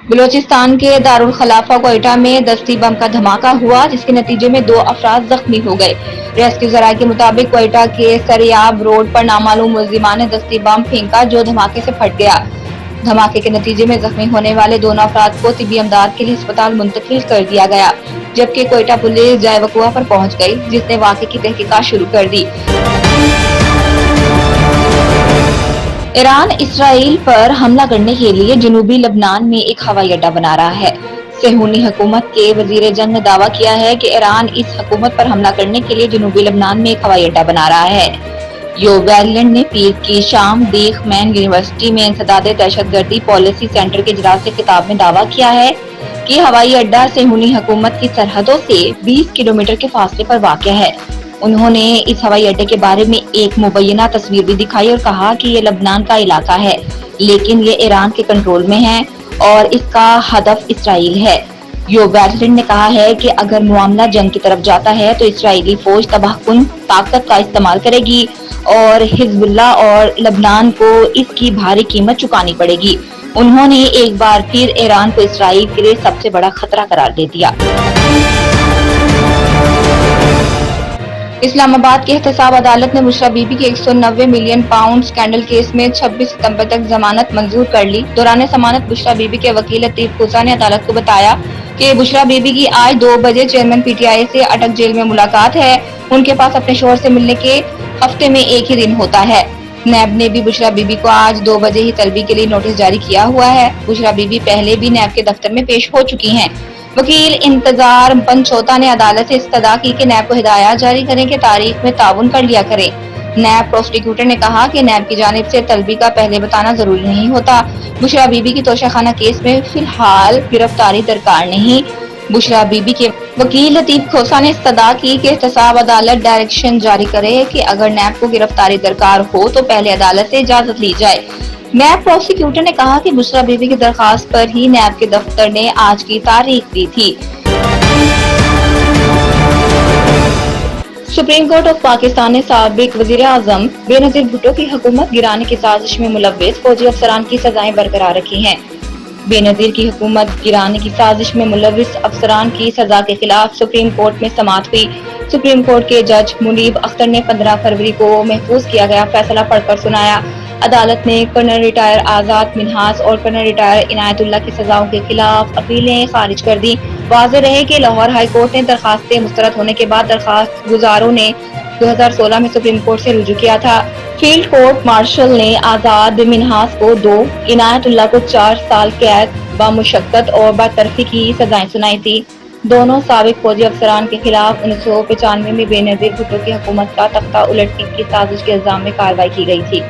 बलूचिस्तान के दारुल खलाफा कोयटा में दस्ती बम का धमाका हुआ, जिसके नतीजे में 2 अफराद जख्मी हो गए। रेस्क्यू जराये के मुताबिक कोयटा के सरियाब रोड पर नामालूम मुलजिमान ने दस्ती बम फेंका, जो धमाके से फट गया। धमाके के नतीजे में जख्मी होने वाले दोनों अफराद को तिब्बी इमदाद के लिए अस्पताल मुंतकिल कर दिया गया, जबकि कोयटा पुलिस जाए वकुआ पर पहुंच गई, जिसने वाक़े की तहकीकात शुरू कर दी। ईरान इसराइल पर हमला करने के लिए जनूबी लबनान में एक हवाई अड्डा बना रहा है। सेहूनी हुकूमत के वजीर जंग ने दावा किया है कि ईरान इस हुकूमत पर हमला करने के लिए जनूबी लबनान में एक हवाई अड्डा बना रहा है। योव गैरलैंड ने पीर की शाम दीख मैन यूनिवर्सिटी में इंसदादे दहशतगर्दी पॉलिसी सेंटर के इजलास से खिताब में दावा किया है कि हवाई अड्डा सेहूनी हुकूमत की सरहदों से 20 किलोमीटर के फासले पर वाक़या है। उन्होंने इस हवाई अड्डे के बारे में एक मुबैना तस्वीर भी दिखाई और कहा कि ये लबनान का इलाका है, लेकिन ये ईरान के कंट्रोल में है और इसका हदफ इसराइल है। योव गैरलैंड ने कहा है कि अगर मामला जंग की तरफ जाता है तो इसराइली फौज तबाहकुन ताकत का इस्तेमाल करेगी और हिजबुल्लाह और लबनान को इसकी भारी कीमत चुकानी पड़ेगी। उन्होंने एक बार फिर ईरान को इसराइल के लिए सबसे बड़ा खतरा करार दे दिया। इस्लामाबाद की एहतसाब अदालत ने बुशरा बीबी के 190 मिलियन पाउंड स्कैंडल केस में 26 सितंबर तक जमानत मंजूर कर ली। दौरान जमानत बुशरा बीबी के वकील लतीफ खोसा ने अदालत को बताया कि बुशरा बीबी की आज 2 बजे चेयरमैन पीटीआई से अटक जेल में मुलाकात है। उनके पास अपने शोहर से मिलने के हफ्ते में एक ही दिन होता है। नैब ने भी बुशरा बीबी को आज 2 बजे ही तलबी के लिए नोटिस जारी किया हुआ है। बुशरा बीबी पहले भी नैब के दफ्तर में पेश हो चुकी हैं। वकील इंतजार पंचोता ने अदालत से इस्तदा की कि नैब को हिदायत जारी करें कि तारीख में ताउन कर लिया करें। नैब प्रोसिक्यूटर ने कहा कि नैब की जानिब से तलबी का पहले बताना जरूरी नहीं होता। बुशरा बीबी की तोशाखाना केस में फिलहाल गिरफ्तारी दरकार नहीं। बुशरा बीबी के वकील लतीफ खोसा ने इस्तदा की कि एहतसाब अदालत डायरेक्शन जारी करे कि अगर नैब को गिरफ्तारी दरकार हो तो पहले अदालत से इजाजत ली जाए। नैब प्रोसिक्यूटर ने कहा कि बुशरा बीबी की दरखास्त पर ही नैब के दफ्तर ने आज की तारीख दी थी। सुप्रीम कोर्ट ऑफ पाकिस्तान ने साबिक वजीर आजम बेनजीर भुट्टो की हुकूमत गिराने की साजिश में मुलव्विस फौजी अफसरान की सजाएं बरकरार रखी हैं। बेनजीर की हुकूमत गिराने की साजिश में मुलव्विस अफसरान की सजा के खिलाफ सुप्रीम कोर्ट में समाअत हुई। सुप्रीम कोर्ट के जज मुनीब अख्तर ने 15 फरवरी को महफूज किया गया फैसला पढ़कर सुनाया। अदालत ने कर्नल रिटायर आजाद मिन्हास और कर्नल रिटायर इनायतुल्लाह की सजाओं के खिलाफ अपीलें खारिज कर दी। वाज़ेह रहे कि लाहौर हाई कोर्ट ने दरखास्तें मुस्तरद होने के बाद दरखास्त गुजारों ने 2016 में सुप्रीम कोर्ट से रुजू किया था। फील्ड कोर्ट मार्शल ने आजाद मिन्हास को 2, इनायतुल्लाह को 4 साल कैद बामुशक्कत और बरतरफी की सजाएं सुनाई थी। दोनों साबिक फौजी अफसरान के खिलाफ 1995 में बेनजीर भुट्टो की हुकूमत का तख्ता उलटने की साजिश के इल्जाम में कार्रवाई की गई थी।